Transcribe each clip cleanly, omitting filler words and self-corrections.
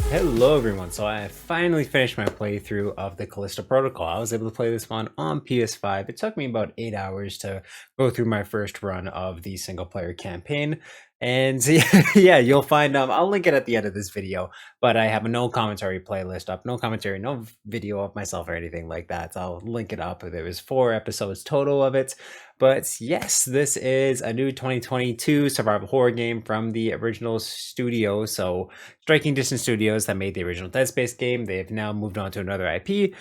Hello everyone, so I finally finished my playthrough of the Callisto Protocol. I was able to play this one on PS5. It took me about 8 hours to go through my first run of the single player campaign. And yeah, you'll find, I'll link it at the end of this video, but I have a no commentary playlist up, no commentary, no video of myself or anything like that. So I'll link it up. There was 4 episodes total of it. But yes, this is a new 2022 survival horror game from the original studio. So Striking Distance Studios that made the original Dead Space game, they've now moved on to another IP,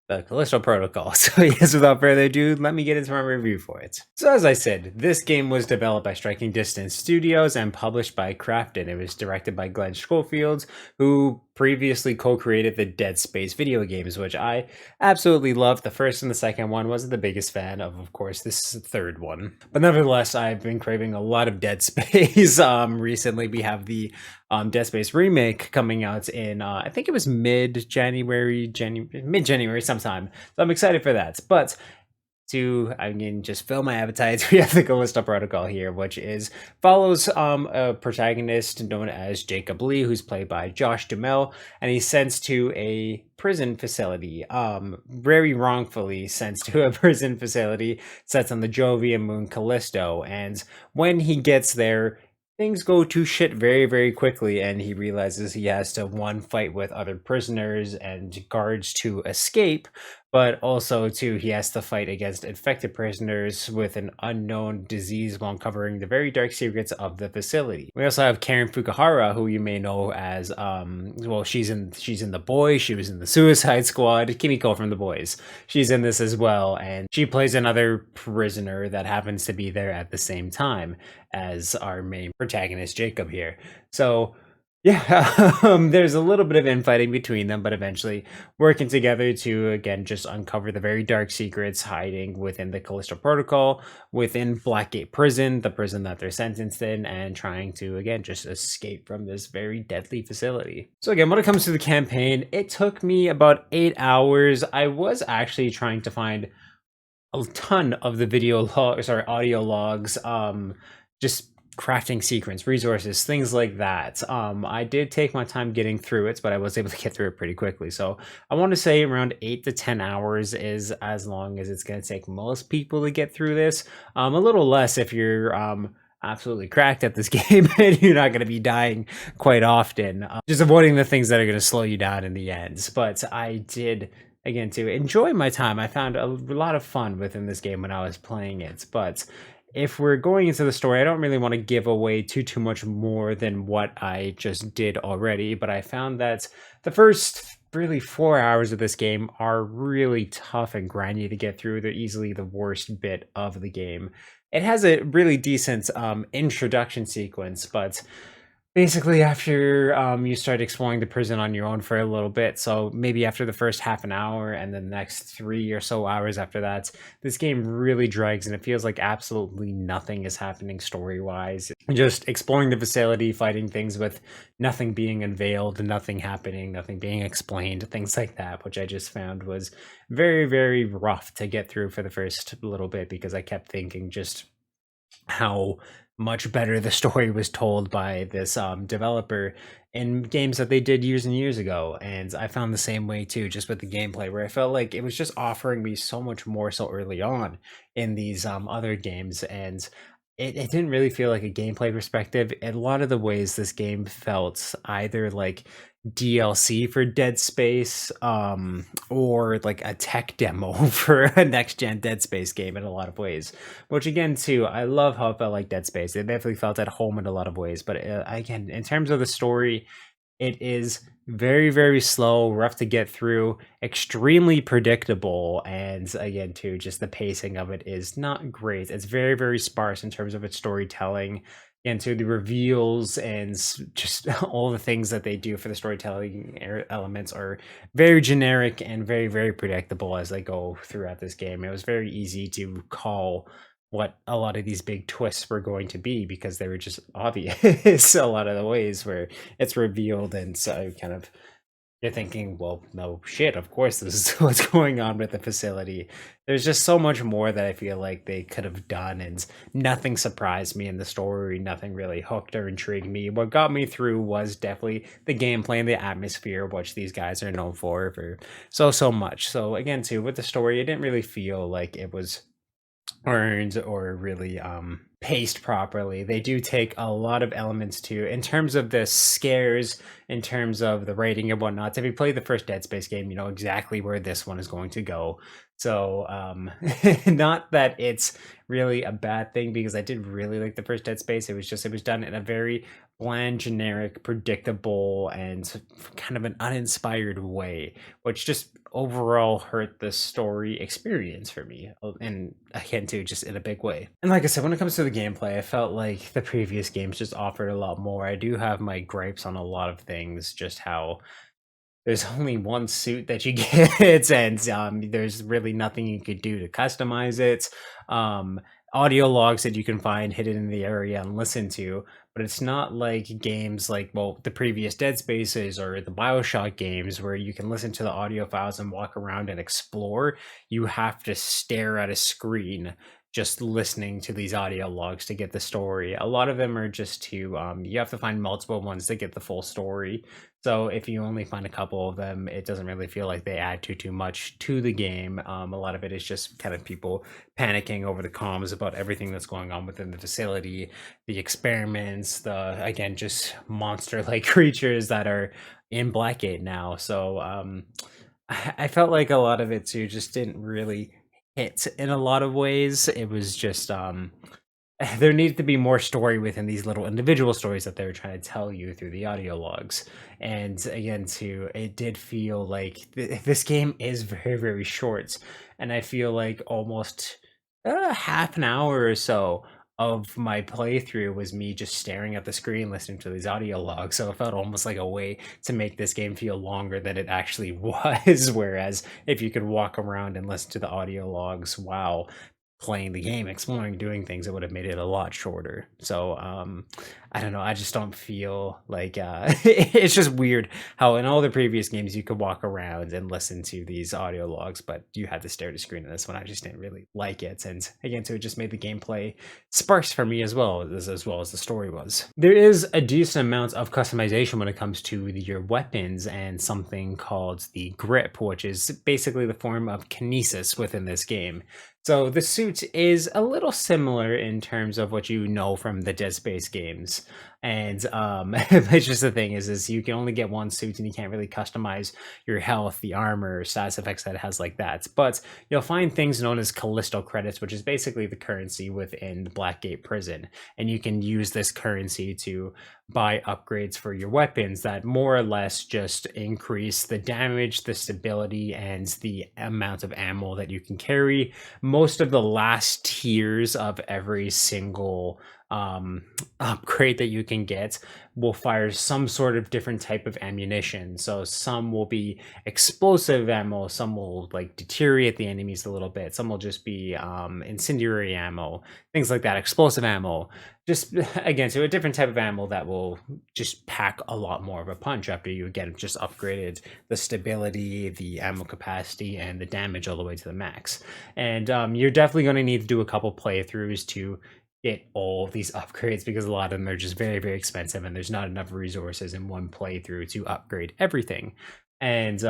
the Callisto Protocol. So yes, without further ado, let me get into my review for it. So as I said, this game was developed by Striking Distance Studios and published by Crafton. It was directed by Glenn Schofield, who previously co-created the Dead Space video games, which I absolutely loved. The first and the second one. Wasn't the biggest fan of course, this third one. But nevertheless, I've been craving a lot of Dead Space. Recently we have the Dead Space remake coming out in, I think it was mid-January, mid-January sometime. So I'm excited for that. But to, I mean, just fill my appetite, we have the Callisto Protocol here, which follows a protagonist known as Jacob Lee, who's played by Josh Duhamel, and he's sent to a prison facility, very wrongfully sent to a prison facility set on the Jovian moon Callisto. And when he gets there, things go to shit very, very quickly, and he realizes he has to, one, fight with other prisoners and guards to escape, but also, two, he has to fight against infected prisoners with an unknown disease while uncovering the very dark secrets of the facility. We also have Karen Fukuhara, who you may know as, well, she's in The Boys, she was in the Suicide Squad, Kimiko from The Boys. She's in this as well, and she plays another prisoner that happens to be there at the same time as our main protagonist, Jacob here. So yeah, there's a little bit of infighting between them, but eventually working together to, again, just uncover the very dark secrets hiding within the Callisto Protocol, within Blackgate Prison, the prison that they're sentenced in, and trying to, again, just escape from this very deadly facility. So again, when it comes to the campaign, it took me about 8 hours. I was actually trying to find a ton of the audio logs, just crafting sequence, resources, things like that. I did take my time getting through it, but I was able to get through it pretty quickly. So I want to say around 8 to 10 hours is as long as it's going to take most people to get through this. A little less if you're absolutely cracked at this game and you're not going to be dying quite often. Just avoiding the things that are going to slow you down in the end. But I did, again, to enjoy my time. I found a lot of fun within this game when I was playing it. But if we're going into the story, I don't really want to give away too much more than what I just did already, but I found that the first really 4 hours of this game are really tough and grindy to get through. They're easily the worst bit of the game. It has a really decent introduction sequence, but basically after you start exploring the prison on your own for a little bit, so maybe after the first half an hour and then the next 3 or so hours after that, this game really drags and it feels like absolutely nothing is happening story-wise. Just exploring the facility, fighting things with nothing being unveiled, nothing happening, nothing being explained, things like that, which I just found was very, very rough to get through for the first little bit, because I kept thinking just how much better the story was told by this developer in games that they did years and years ago. And I found the same way too, just with the gameplay, where I felt like it was just offering me so much more so early on in these other games, and it didn't really feel like a gameplay perspective. In a lot of the ways, this game felt either like DLC for Dead Space, or like a tech demo for a next-gen Dead Space game in a lot of ways. Which again, too, I love how it felt like Dead Space. It definitely felt at home in a lot of ways. But again, in terms of the story, it is very, very slow, rough to get through, extremely predictable, and again, too, just the pacing of it is not great. It's very, very sparse in terms of its storytelling, and to the reveals and just all the things that they do for the storytelling elements are very generic and very, very predictable as they go throughout this game. It was very easy to call what a lot of these big twists were going to be, because they were just obvious a lot of the ways where it's revealed, and so kind of You're thinking, well, no shit, of course, this is what's going on with the facility. There's just so much more that I feel like they could have done, and nothing surprised me in the story. Nothing really hooked or intrigued me. What got me through was definitely the gameplay and the atmosphere, which these guys are known for so much. So, again, too, with the story, it didn't really feel like it was earned or really paced properly. They do take a lot of elements too in terms of the scares, in terms of the rating and whatnot. If you play the first Dead Space game, you know exactly where this one is going to go. So not that it's really a bad thing, because I did really like the first Dead Space. It was just, it was done in a very bland, generic, predictable, and kind of an uninspired way, which just overall hurt the story experience for me, and again too, just in a big way. And like I said, when it comes to the gameplay, I felt like the previous games just offered a lot more. I do have my gripes on a lot of things, just how there's only one suit that you get, and there's really nothing you could do to customize it. Um, Audio logs that you can find hidden in the area and listen to, but it's not like games like, well, the previous Dead Spaces or the Bioshock games where you can listen to the audio files and walk around and explore. You have to stare at a screen just listening to these audio logs to get the story. A lot of them are just to you have to find multiple ones to get the full story. So if you only find a couple of them, it doesn't really feel like they add too much to the game. A lot of it is just kind of people panicking over the comms about everything that's going on within the facility, the experiments, the, again, just monster-like creatures that are in Blackgate now. So I felt like a lot of it too just didn't really hit in a lot of ways. It was just there needed to be more story within these little individual stories that they were trying to tell you through the audio logs. And again, too, it did feel like this game is very short, and I feel like almost half an hour or so of my playthrough was me just staring at the screen listening to these audio logs. So it felt almost like a way to make this game feel longer than it actually was. Whereas if you could walk around and listen to the audio logs while playing the game, exploring, doing things, it would have made it a lot shorter. So I don't know, I just don't feel like it's just weird how in all the previous games you could walk around and listen to these audio logs, but you had to stare at a screen. In this one, I just didn't really like it, and again, so it just made the gameplay sparse for me, as well as the story was. There is a decent amount of customization when it comes to your weapons and something called the grip, which is basically the form of kinesis within this game. So the suit is a little similar in terms of what you know from the Dead Space games. And it's just the thing is you can only get one suit, and you can't really customize your health, the armor, status effects that it has like that. But you'll find things known as Callisto credits, which is basically the currency within the Blackgate prison. And you can use this currency to buy upgrades for your weapons that more or less just increase the damage, the stability, and the amount of ammo that you can carry. Most of the last tiers of every single upgrade that you can get will fire some sort of different type of ammunition. So some will be explosive ammo, some will like deteriorate the enemies a little bit, some will just be incendiary ammo, things like that, explosive ammo. Just again, so a different type of ammo that will just pack a lot more of a punch after you again just upgraded the stability, the ammo capacity, and the damage all the way to the max. And you're definitely going to need to do a couple playthroughs to get all these upgrades, because a lot of them are just very expensive, and there's not enough resources in one playthrough to upgrade everything. And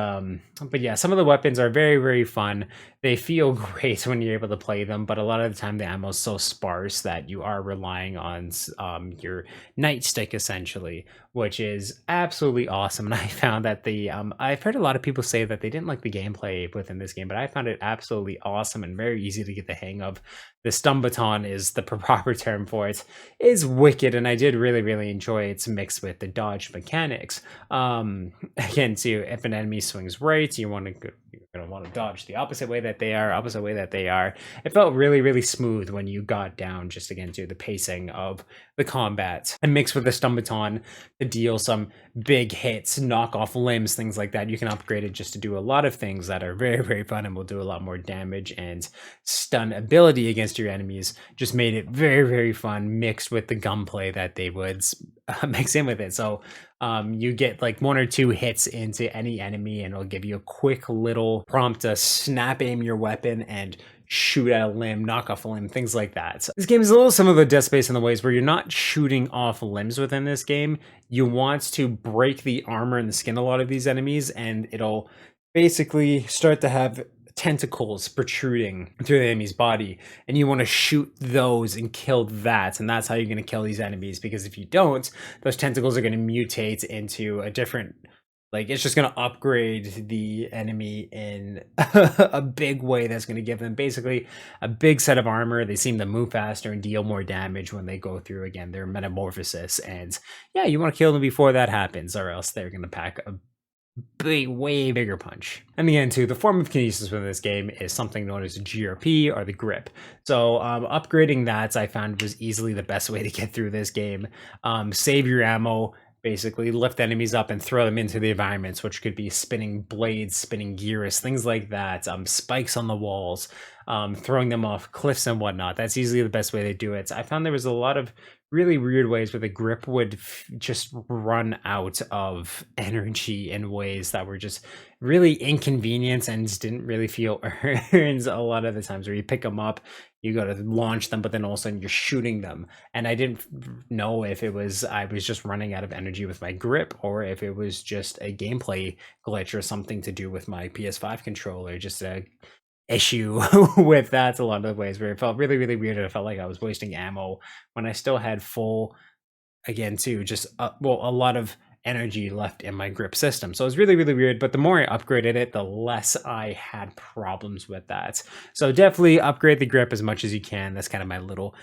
but yeah, some of the weapons are very fun. They feel great when you're able to play them, but a lot of the time the ammo is so sparse that you are relying on your nightstick essentially, which is absolutely awesome. And I found that the I've heard a lot of people say that they didn't like the gameplay within this game, but I found it absolutely awesome and very easy to get the hang of. The stun baton is the proper term for it. Is wicked, and I did really enjoy its mix with the dodge mechanics. Again, too, if an enemy swings right, you're going to want to dodge the opposite way that they are. It felt really smooth when you got down just again to the pacing of the combat, and mixed with the stun baton to deal some big hits, knock off limbs, things like that. You can upgrade it just to do a lot of things that are very fun and will do a lot more damage, and stun ability against your enemies just made it very fun, mixed with the gunplay that they would mix in with it. So you get like 1 or 2 hits into any enemy, and it'll give you a quick little prompt to snap aim your weapon and shoot at a limb, knock off a limb, things like that. So this game is a little similar to Dead Space in the ways where you're not shooting off limbs within this game. You want to break the armor and the skin of a lot of these enemies, and it'll basically start to have tentacles protruding through the enemy's body, and you want to shoot those and kill that, and that's how you're going to kill these enemies, because if you don't, those tentacles are going to mutate into a different, like, it's just going to upgrade the enemy in a big way that's going to give them basically a big set of armor. They seem to move faster and deal more damage when they go through, again, their metamorphosis. And yeah, you want to kill them before that happens, or else they're going to pack a way bigger punch. And again, too, the form of kinesis within this game is something known as GRP, or the grip. So upgrading that, I found, was easily the best way to get through this game. Save your ammo, basically lift enemies up and throw them into the environments, which could be spinning blades, spinning gears, things like that, spikes on the walls, throwing them off cliffs and whatnot. That's easily the best way to do it. I found there was a lot of really weird ways where the grip would just run out of energy in ways that were just really inconvenient and didn't really feel earned a lot of the times, where you pick them up, you go to launch them, but then all of a sudden you're shooting them. And I didn't know if it was I was just running out of energy with my grip, or if it was just a gameplay glitch or something to do with my PS5 controller, just a issue with that. A lot of the ways where it felt really weird, and I felt like I was wasting ammo when I still had full, again, too, just a lot of energy left in my grip system. So it was really weird, but the more I upgraded it, the less I had problems with that. So definitely upgrade the grip as much as you can. That's kind of my little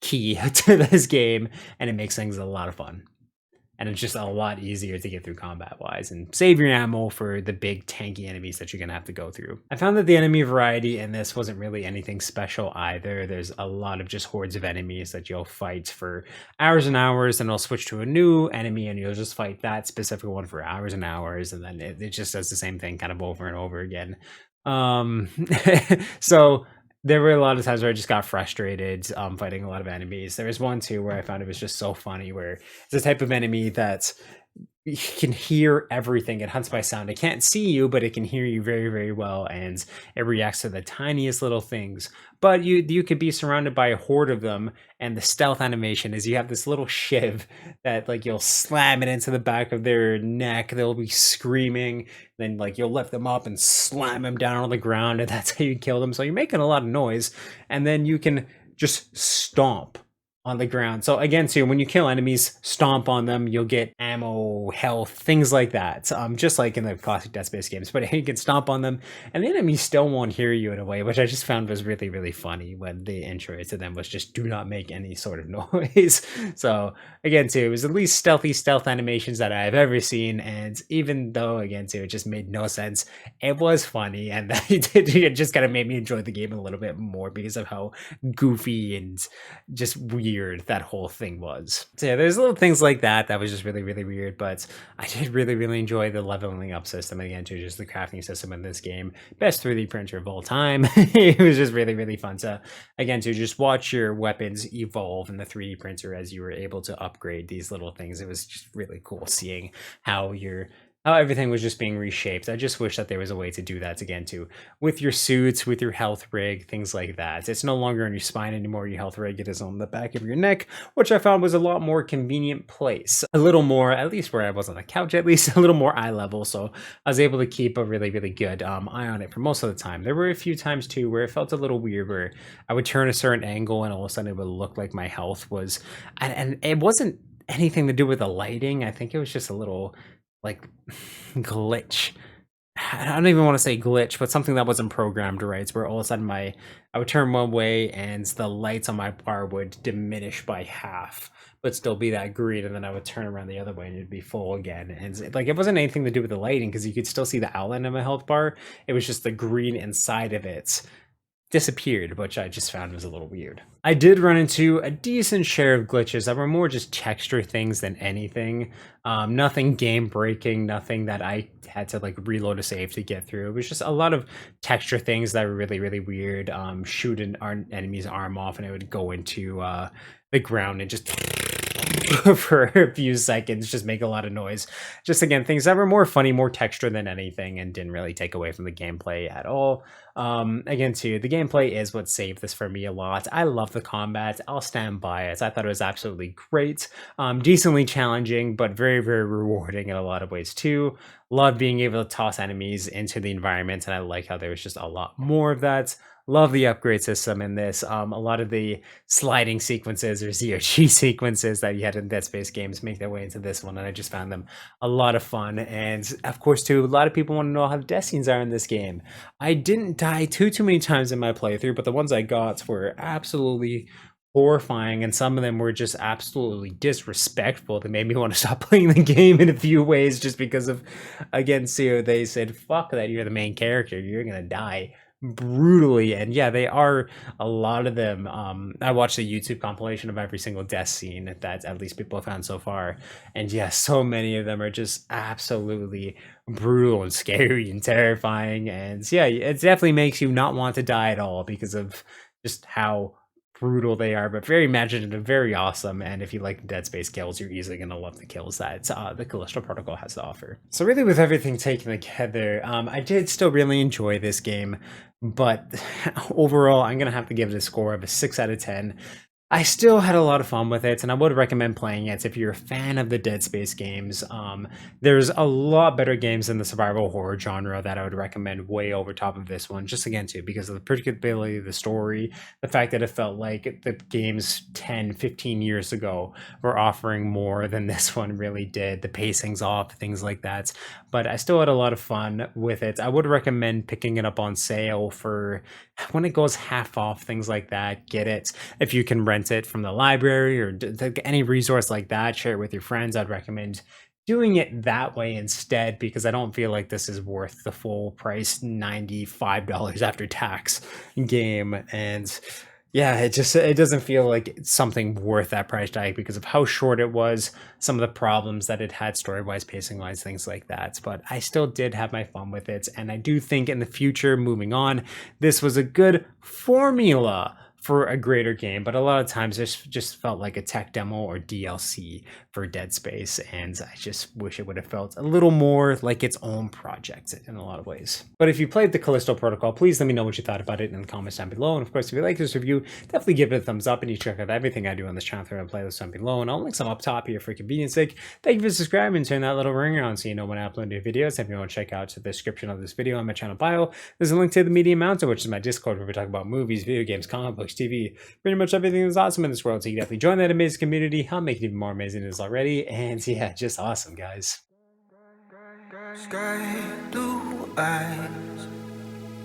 key to this game, and it makes things a lot of fun. And it's just a lot easier to get through combat-wise, and save your ammo for the big tanky enemies that you're going to have to go through. I found that the enemy variety in this wasn't really anything special either. There's a lot of just hordes of enemies that you'll fight for hours and hours, and they'll switch to a new enemy, and you'll just fight that specific one for hours and hours, and then it just does the same thing kind of over and over again. So there were a lot of times where I just got frustrated fighting a lot of enemies. There was one too where I found it was just so funny, where it's a type of enemy that can hear everything. It hunts by sound. It can't see you, but it can hear you very well, and it reacts to the tiniest little things. But you could be surrounded by a horde of them, and the stealth animation is you have this little shiv that, like, you'll slam it into the back of their neck. They'll be screaming. Then, like, you'll lift them up and slam them down on the ground, and that's how you kill them. So you're making a lot of noise, and then you can just stomp on the ground. So again, too, when you kill enemies, stomp on them, you'll get ammo, health, things like that. Just like in the classic Dead Space games, but you can stomp on them, and the enemies still won't hear you in a way, which I just found was really funny, when the intro to them was just do not make any sort of noise. So again, too, it was the least stealth animations that I've ever seen, and even though, again, too, it just made no sense, it was funny, and it just kind of made me enjoy the game a little bit more because of how goofy and just weird that whole thing was. So yeah, there's little things like that was just really weird, but I did really enjoy the leveling up system, and again, too, just the crafting system in this game. Best 3D printer of all time. It was just really fun to, again, to just watch your weapons evolve in the 3D printer as you were able to upgrade these little things. It was just really cool seeing how everything was just being reshaped. I just wish that there was a way to do that again, too, with your suits, with your health rig, things like that. It's no longer on your spine anymore, your health rig. It is on the back of your neck, which I found was a lot more convenient place. A little more, at least where I was on the couch, at least a little more eye level. So I was able to keep a really good eye on it for most of the time. There were a few times, too, where it felt a little weird, where I would turn a certain angle and all of a sudden it would look like my health was, and it wasn't anything to do with the lighting. I think it was just a little, like, glitch. I don't even want to say glitch, but something that wasn't programmed right, where all of a sudden I would turn one way and the lights on my bar would diminish by half, but still be that green, and then I would turn around the other way and it'd be full again. And like, it wasn't anything to do with the lighting, because you could still see the outline of my health bar. It was just the green inside of it disappeared, which I just found was a little weird. I did run into a decent share of glitches that were more just texture things than anything. Nothing game breaking, nothing that I had to like reload a save to get through. It was just a lot of texture things that were really weird. Shooting our enemy's arm off and it would go into the ground and just for a few seconds, just make a lot of noise. Just again, things that were more funny, more texture than anything, and didn't really take away from the gameplay at all. Again, too, the gameplay is what saved this for me a lot. I love the combat. I'll stand by it. I thought it was absolutely great. Decently challenging, but very, very rewarding in a lot of ways too. Love being able to toss enemies into the environment, and I like how there was just a lot more of that. Love the upgrade system in this. A lot of the sliding sequences or ZOG sequences that you had in Dead Space games make their way into this one, and I just found them a lot of fun. And of course, too, a lot of people want to know how the death scenes are in this game. I didn't die too many times in my playthrough, but the ones I got were absolutely horrifying, and some of them were just absolutely disrespectful that made me want to stop playing the game in a few ways, just because of, again, so they said, fuck that, you're the main character, you're gonna die brutally. And yeah, they are, a lot of them. I watched a YouTube compilation of every single death scene that at least people have found so far, and yeah, so many of them are just absolutely brutal and scary and terrifying. And yeah, it definitely makes you not want to die at all because of just how brutal they are, but very imaginative, very awesome. And if you like Dead Space kills, you're easily going to love the kills that the Callisto Protocol has to offer. So really, with everything taken together, I did still really enjoy this game, but overall, I'm going to have to give it a score of a 6 out of 10. I still had a lot of fun with it, and I would recommend playing it if you're a fan of the Dead Space games. There's a lot better games in the survival horror genre that I would recommend way over top of this one, just again, too, because of the predictability of the story, the fact that it felt like the games 10, 15 years ago were offering more than this one really did. The pacing's off, things like that. But I still had a lot of fun with it. I would recommend picking it up on sale for when it goes half off, things like that. Get it. If you can rent it from the library or any resource like that, share it with your friends. I'd recommend doing it that way instead, because I don't feel like this is worth the full price, $95 after tax game. And yeah, it doesn't feel like it's something worth that price tag because of how short it was, some of the problems that it had story-wise, pacing-wise, things like that. But I still did have my fun with it, and I do think in the future, moving on, this was a good formula for a greater game. But a lot of times this just felt like a tech demo or DLC for Dead Space, and I just wish it would have felt a little more like its own project in a lot of ways. But if you played the Callisto Protocol, please let me know what you thought about it in the comments down below. And of course, if you like this review, definitely give it a thumbs up, and you check out everything I do on this channel through my playlist down below, and I'll link some up top here for convenience sake. Thank you for subscribing and turn that little ringer on so you know when I upload new videos. If you want to check out the description of this video on my channel bio, there's a link to the Media Mountain, which is my Discord where we talk about movies, video games, comic books, TV, pretty much everything that's awesome in this world. So you can definitely join that amazing community. I'll make it even more amazing than it is already. And yeah, just awesome, guys. Sky blue eyes,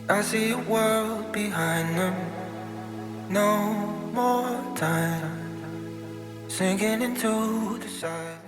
I see a world behind them. No more time sinking into the silence.